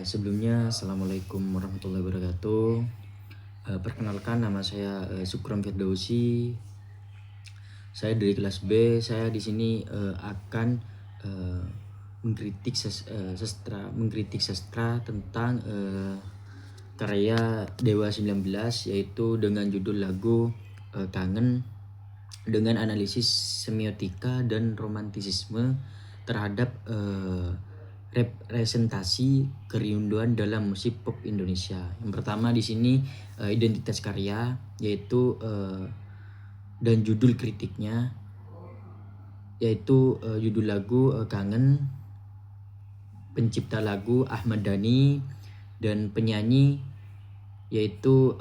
Sebelumnya Assalamualaikum warahmatullahi wabarakatuh. Perkenalkan, nama saya Sukron Firdausi. Saya dari kelas B. Saya di sini akan eh, mengkritik sastra tentang karya Dewa 19, yaitu dengan judul lagu Kangen, dengan analisis semiotika dan romantisisme terhadap representasi kerinduan dalam musik pop Indonesia. Yang pertama di sini identitas karya, yaitu dan judul kritiknya, yaitu judul lagu Kangen, pencipta lagu Ahmad Dhani, dan penyanyi yaitu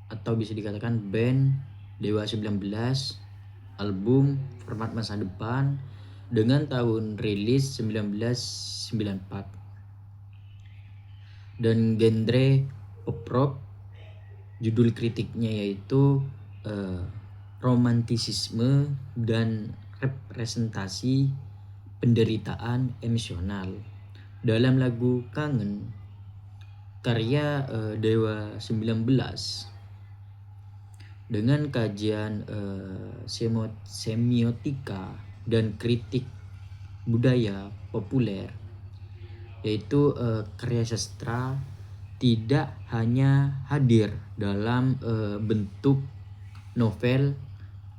atau bisa dikatakan band Dewa 19, album Format Masa Depan dengan tahun rilis 1994, dan genre pop rock. Judul kritiknya yaitu romantisisme dan representasi penderitaan emosional. Dalam lagu Kangen, karya Dewa 19, dengan kajian semiotika dan kritik budaya populer, yaitu karya sastra tidak hanya hadir dalam bentuk novel,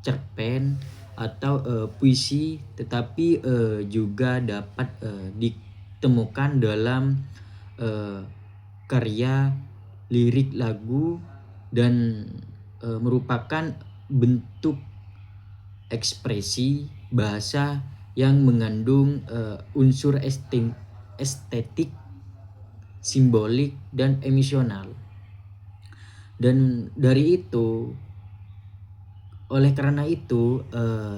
cerpen, atau puisi, tetapi juga dapat ditemukan dalam karya lirik lagu, dan merupakan bentuk ekspresi bahasa yang mengandung unsur estetik, simbolik, dan emosional. Dan dari itu, oleh karena itu,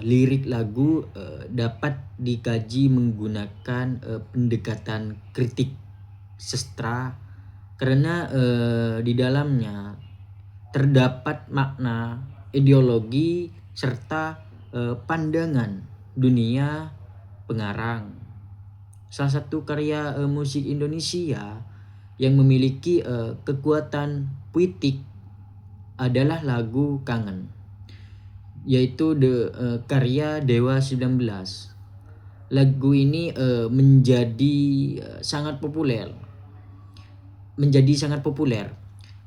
lirik lagu dapat dikaji menggunakan pendekatan kritik sastra, karena di dalamnya terdapat makna, ideologi, serta pandangan dunia pengarang. Salah satu karya musik Indonesia yang memiliki kekuatan puitik adalah lagu Kangen, yaitu karya Dewa 19. Lagu ini menjadi sangat populer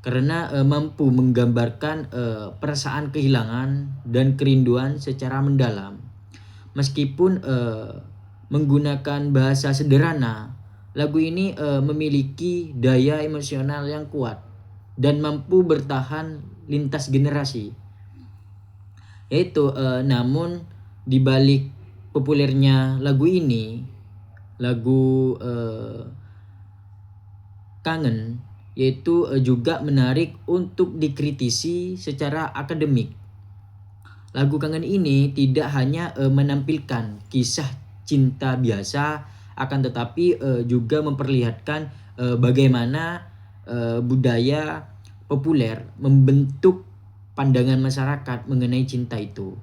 karena mampu menggambarkan perasaan kehilangan dan kerinduan secara mendalam. Meskipun menggunakan bahasa sederhana, lagu ini memiliki daya emosional yang kuat dan mampu bertahan lintas generasi. Namun di balik populernya lagu ini, lagu Kangen juga menarik untuk dikritisi secara akademik. Lagu Kangen ini tidak hanya menampilkan kisah cinta biasa, akan tetapi juga memperlihatkan bagaimana budaya populer membentuk pandangan masyarakat mengenai cinta itu,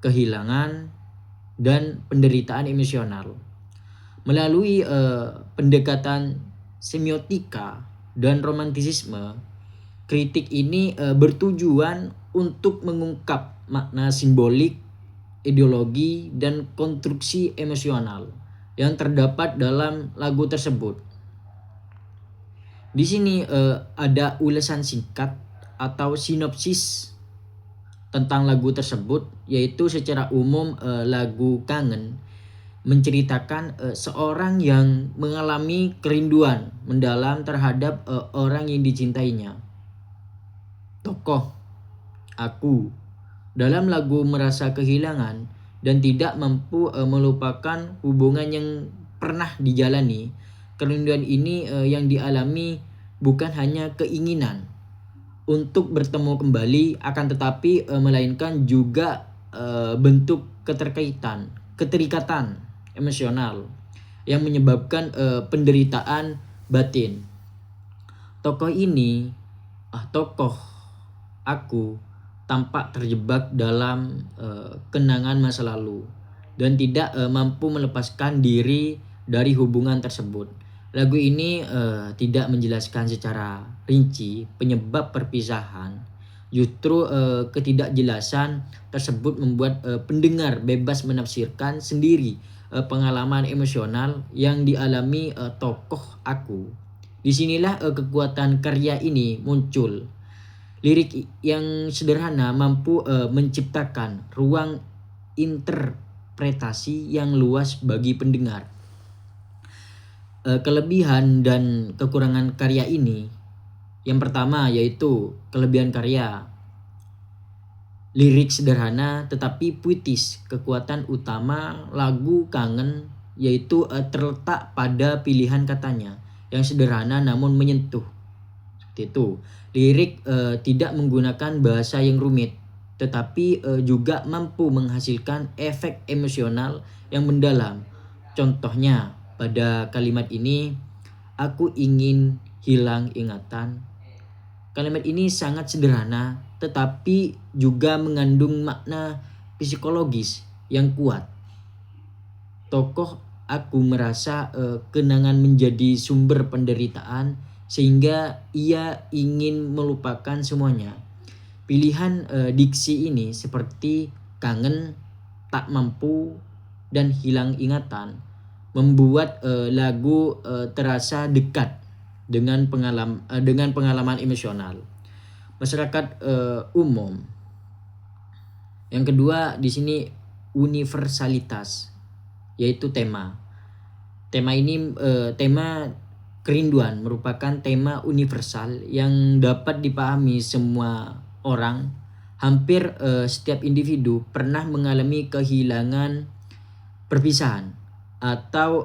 kehilangan, dan penderitaan emosional. Melalui pendekatan semiotika dan romantisisme, kritik ini bertujuan untuk mengungkap makna simbolik, ideologi, dan konstruksi emosional yang terdapat dalam lagu tersebut. Di sini ada ulasan singkat atau sinopsis tentang lagu tersebut, yaitu secara umum lagu Kangen menceritakan seorang yang mengalami kerinduan mendalam terhadap orang yang dicintainya. Tokoh aku dalam lagu merasa kehilangan dan tidak mampu melupakan hubungan yang pernah dijalani. Kerinduan ini yang dialami bukan hanya keinginan untuk bertemu kembali, akan tetapi melainkan juga bentuk keterikatan emosional yang menyebabkan penderitaan batin. Tokoh aku tampak terjebak dalam kenangan masa lalu dan tidak mampu melepaskan diri dari hubungan tersebut. Lagu ini tidak menjelaskan secara rinci penyebab perpisahan. Justru ketidakjelasan tersebut membuat pendengar bebas menafsirkan sendiri pengalaman emosional yang dialami tokoh aku. Disinilah kekuatan karya ini muncul. Lirik yang sederhana mampu menciptakan ruang interpretasi yang luas bagi pendengar. Kelebihan dan kekurangan karya ini, yang pertama yaitu kelebihan karya, lirik sederhana tetapi puitis. Kekuatan utama lagu Kangen yaitu terletak pada pilihan katanya yang sederhana namun menyentuh. Seperti itu. Lirik tidak menggunakan bahasa yang rumit, tetapi juga mampu menghasilkan efek emosional yang mendalam. Contohnya, pada kalimat ini, aku ingin hilang ingatan. Kalimat ini sangat sederhana, tetapi juga mengandung makna psikologis yang kuat. Tokoh aku merasa kenangan menjadi sumber penderitaan sehingga ia ingin melupakan semuanya. Pilihan diksi ini seperti kangen, tak mampu, dan hilang ingatan membuat lagu terasa dekat dengan pengalaman emosional masyarakat umum. Yang kedua di sini universalitas, yaitu tema. Tema ini tema kerinduan merupakan tema universal yang dapat dipahami semua orang. Hampir setiap individu pernah mengalami kehilangan, perpisahan, atau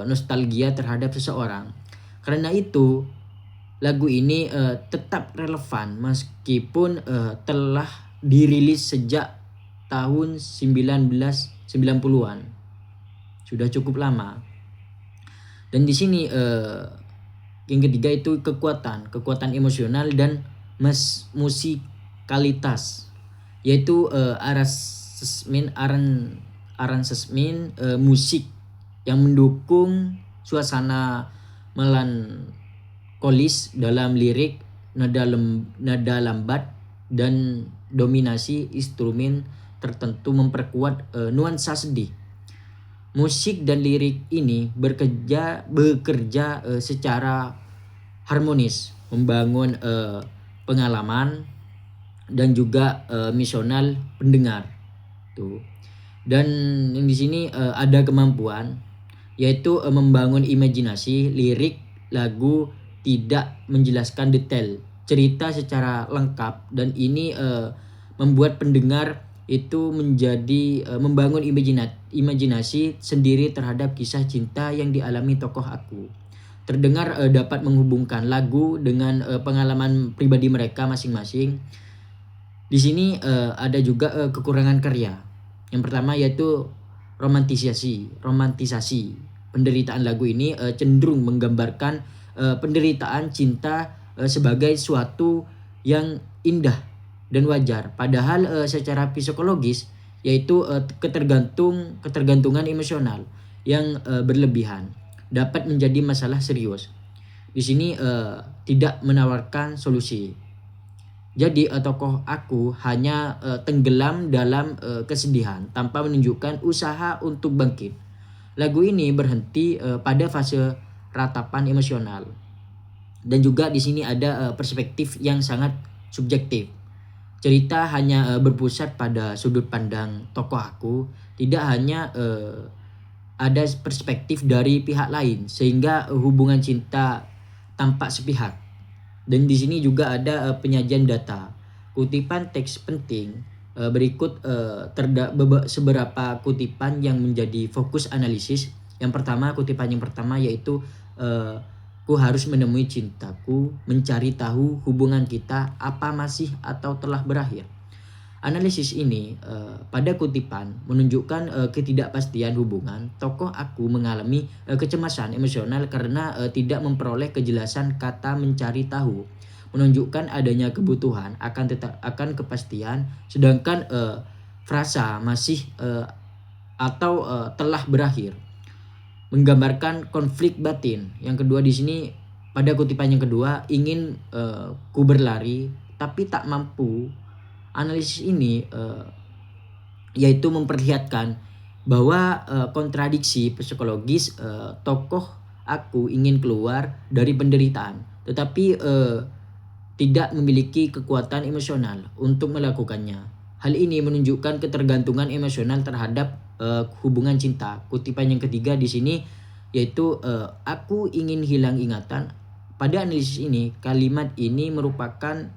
nostalgia terhadap seseorang. Karena itu, lagu ini tetap relevan meskipun telah dirilis sejak tahun 1990-an. Sudah cukup lama. Dan di sini yang ketiga itu kekuatan emosional dan musikalitas, yaitu aransemen musik yang mendukung suasana melankolis dalam lirik, nada lambat dan dominasi instrumen tertentu memperkuat nuansa sedih. Musik dan lirik ini bekerja secara harmonis, membangun pengalaman dan juga emosional pendengar. Tuh. Dan yang di sini ada kemampuan, yaitu membangun imajinasi. Lirik lagu tidak menjelaskan detail cerita secara lengkap, dan ini membuat pendengar itu menjadi membangun imajinasi sendiri terhadap kisah cinta yang dialami tokoh aku. Terdengar dapat menghubungkan lagu dengan pengalaman pribadi mereka masing-masing. Di sini ada juga kekurangan karya. Yang pertama yaitu romantisasi. Penderitaan lagu ini cenderung menggambarkan penderitaan cinta sebagai suatu yang indah dan wajar, padahal secara psikologis yaitu ketergantungan emosional yang berlebihan dapat menjadi masalah serius. Di sini tidak menawarkan solusi. Jadi tokoh aku hanya tenggelam dalam kesedihan tanpa menunjukkan usaha untuk bangkit. Lagu ini berhenti pada fase ratapan emosional. Dan juga di sini ada perspektif yang sangat subjektif. Cerita hanya berpusat pada sudut pandang tokoh aku, tidak hanya ada perspektif dari pihak lain, sehingga hubungan cinta tampak sepihak. Dan di sini juga ada penyajian data. Kutipan teks penting berikut seberapa kutipan yang menjadi fokus analisis. Kutipan yang pertama yaitu ku harus menemui cintaku, mencari tahu hubungan kita apa masih atau telah berakhir. Analisis ini pada kutipan menunjukkan ketidakpastian hubungan. Tokoh aku mengalami kecemasan emosional karena tidak memperoleh kejelasan kata mencari tahu, menunjukkan adanya kebutuhan akan kepastian, sedangkan frasa masih atau telah berakhir menggambarkan konflik batin. Yang kedua di sini pada kutipan yang kedua, ingin ku berlari tapi tak mampu. Analisis ini yaitu memperlihatkan bahwa kontradiksi psikologis tokoh aku ingin keluar dari penderitaan, tetapi tidak memiliki kekuatan emosional untuk melakukannya. Hal ini menunjukkan ketergantungan emosional terhadap hubungan cinta. Kutipan yang ketiga di sini yaitu aku ingin hilang ingatan. Pada analisis ini, kalimat ini merupakan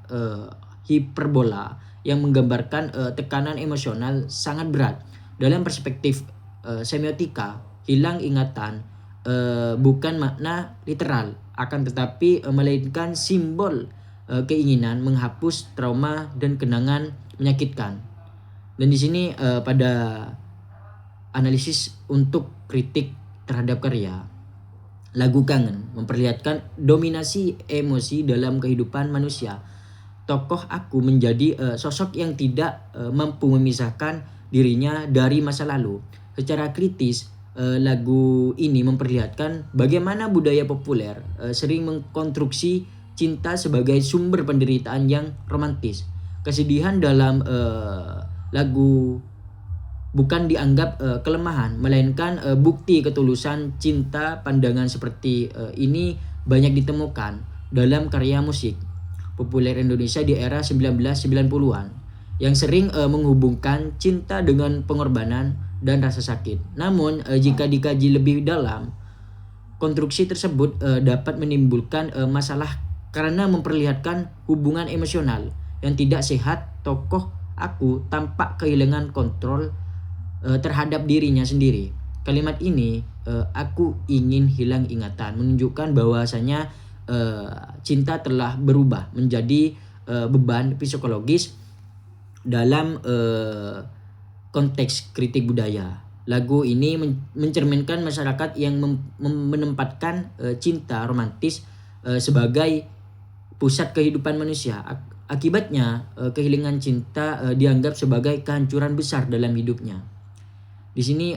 hiperbola yang menggambarkan tekanan emosional sangat berat. Dalam perspektif semiotika, hilang ingatan bukan makna literal, akan tetapi melainkan simbol keinginan menghapus trauma dan kenangan menyakitkan. Dan di sini pada analisis untuk kritik terhadap karya, lagu Kangen memperlihatkan dominasi emosi dalam kehidupan manusia. Tokoh aku menjadi sosok yang tidak mampu memisahkan dirinya dari masa lalu. Secara kritis, lagu ini memperlihatkan bagaimana budaya populer sering mengkonstruksi cinta sebagai sumber penderitaan yang romantis. Kesedihan dalam lagu bukan dianggap kelemahan, melainkan bukti ketulusan cinta. Pandangan seperti ini banyak ditemukan dalam karya musik populer Indonesia di era 1990-an yang sering menghubungkan cinta dengan pengorbanan dan rasa sakit. Namun jika dikaji lebih dalam, konstruksi tersebut dapat menimbulkan masalah karena memperlihatkan hubungan emosional yang tidak sehat. Tokoh aku tampak kehilangan kontrol terhadap dirinya sendiri. Kalimat ini, aku ingin hilang ingatan, menunjukkan bahwasanya cinta telah berubah menjadi beban psikologis dalam konteks kritik budaya. Lagu ini mencerminkan masyarakat yang menempatkan cinta romantis sebagai pusat kehidupan manusia. Akibatnya kehilangan cinta dianggap sebagai kehancuran besar dalam hidupnya. Di sini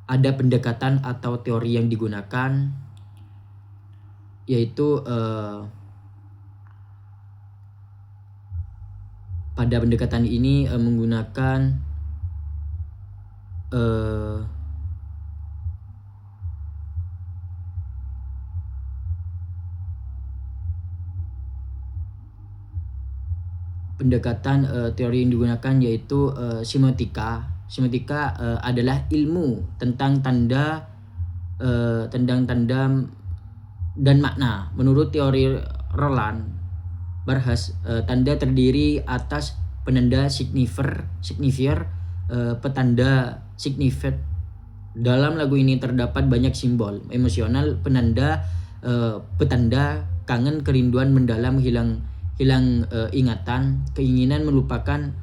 ada pendekatan atau teori yang digunakan, yaitu pada pendekatan ini menggunakan teori yang digunakan yaitu semiotika. Semiotika adalah ilmu tentang tanda dan makna. Menurut teori Roland Barthes, tanda terdiri atas penanda signifier, petanda signified. Dalam lagu ini terdapat banyak simbol emosional, penanda, petanda kangen, kerinduan mendalam, hilang ingatan, keinginan melupakan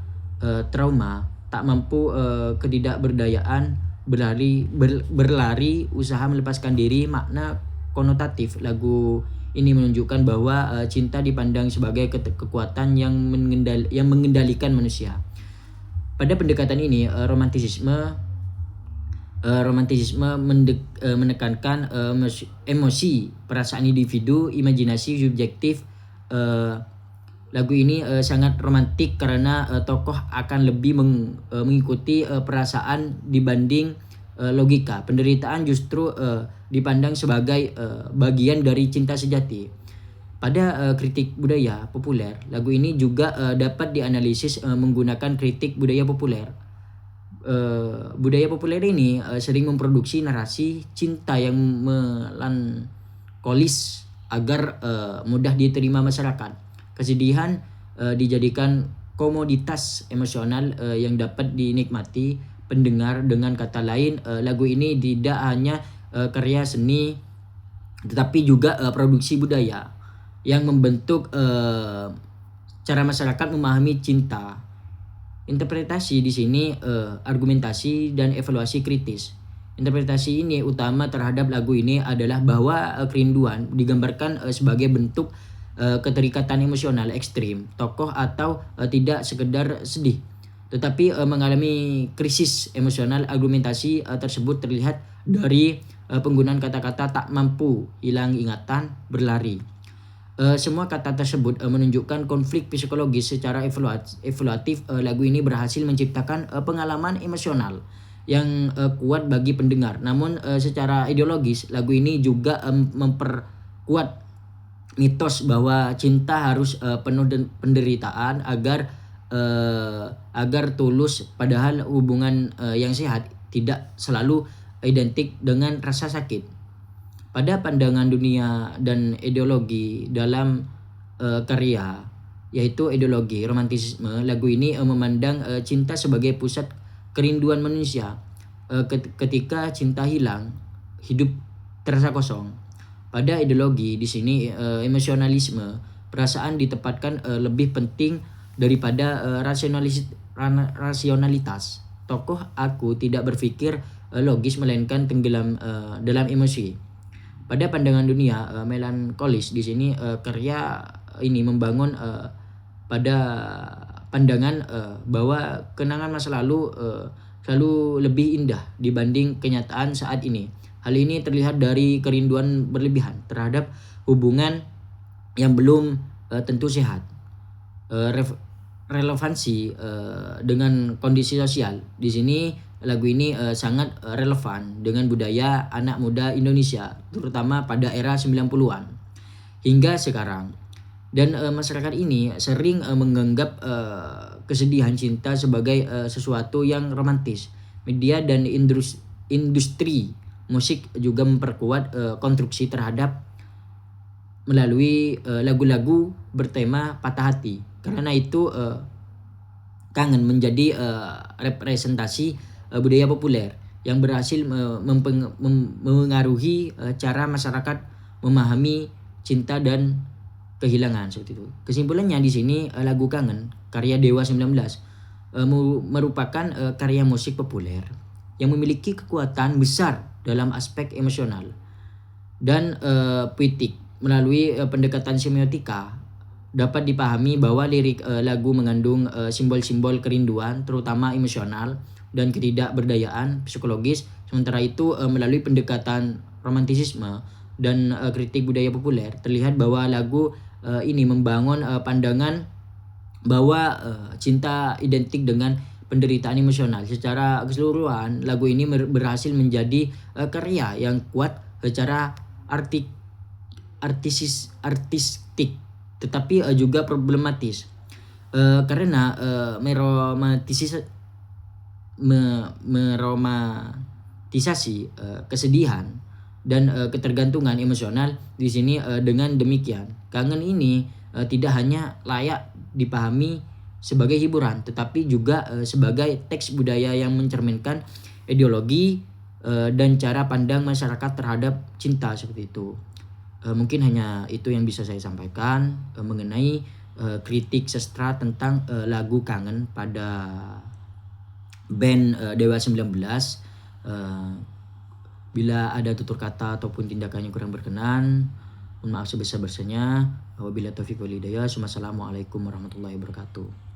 trauma, tak mampu, ketidakberdayaan, berlari, usaha melepaskan diri. Makna konotatif lagu ini menunjukkan bahwa cinta dipandang sebagai kekuatan yang mengendalikan manusia. Pada pendekatan ini romantisisme menekankan emosi, perasaan individu, imajinasi subjektif. Lagu ini sangat romantik karena tokoh akan lebih mengikuti perasaan dibanding logika. Penderitaan justru dipandang sebagai bagian dari cinta sejati. Pada kritik budaya populer, lagu ini juga dapat dianalisis menggunakan kritik budaya populer. Budaya populer ini sering memproduksi narasi cinta yang melankolis agar mudah diterima masyarakat. Kesedihan dijadikan komoditas emosional yang dapat dinikmati pendengar. Dengan kata lain, lagu ini tidak hanya karya seni tetapi juga produksi budaya yang membentuk cara masyarakat memahami cinta. Interpretasi di sini argumentasi dan evaluasi kritis. Interpretasi ini utama terhadap lagu ini adalah bahwa kerinduan digambarkan sebagai bentuk keterikatan emosional ekstrim. Tokoh atau tidak sekedar sedih, tetapi mengalami krisis emosional. Argumentasi tersebut terlihat dari penggunaan kata-kata tak mampu, hilang ingatan, berlari. Semua kata tersebut menunjukkan konflik psikologis. Secara evaluatif, lagu ini berhasil menciptakan pengalaman emosional yang kuat bagi pendengar. Namun secara ideologis, lagu ini juga memperkuat mitos bahwa cinta harus penuh penderitaan agar tulus, padahal hubungan yang sehat tidak selalu identik dengan rasa sakit. Pada pandangan dunia dan ideologi dalam karya, yaitu ideologi romantisisme, lagu ini memandang cinta sebagai pusat kerinduan manusia. Ketika cinta hilang, hidup terasa kosong. Pada ideologi di sini emosionalisme, perasaan ditempatkan lebih penting daripada rasionalitas. Tokoh aku tidak berpikir logis melainkan tenggelam dalam emosi. Pada pandangan dunia melankolis di sini karya ini membangun pada pandangan bahwa kenangan masa lalu selalu lebih indah dibanding kenyataan saat ini. Hal ini terlihat dari kerinduan berlebihan terhadap hubungan yang belum tentu sehat. Relevansi dengan kondisi sosial. Di sini lagu ini sangat relevan dengan budaya anak muda Indonesia, terutama pada era 90-an hingga sekarang. Dan masyarakat ini sering menganggap kesedihan cinta sebagai sesuatu yang romantis. Media dan industri musik juga memperkuat konstruksi terhadap melalui lagu-lagu bertema patah hati. Karena itu kangen menjadi representasi budaya populer yang berhasil memengaruhi cara masyarakat memahami cinta dan kehilangan seperti itu. Kesimpulannya di sini lagu Kangen karya Dewa 19 merupakan karya musik populer yang memiliki kekuatan besar dalam aspek emosional dan puitik. Melalui pendekatan semiotika dapat dipahami bahwa lirik lagu mengandung simbol-simbol kerinduan, terutama emosional, dan ketidakberdayaan psikologis. Sementara itu melalui pendekatan romantisisme dan kritik budaya populer, terlihat bahwa lagu ini membangun pandangan bahwa cinta identik dengan penderitaan emosional. Secara keseluruhan, lagu ini berhasil menjadi karya yang kuat secara artistik, tetapi juga problematis karena meromantisasi kesedihan dan ketergantungan emosional di sini. Dengan demikian, Kangen ini tidak hanya layak dipahami sebagai hiburan, tetapi juga sebagai teks budaya yang mencerminkan ideologi dan cara pandang masyarakat terhadap cinta seperti itu. Mungkin hanya itu yang bisa saya sampaikan mengenai kritik sastra tentang lagu Kangen pada band Dewa 19. Bila ada tutur kata ataupun tindakan yang kurang berkenan, mohon maaf sebesar-besarnya. Wabillahi taufiq wal hidayah. Wassalamualaikum warahmatullahi wabarakatuh.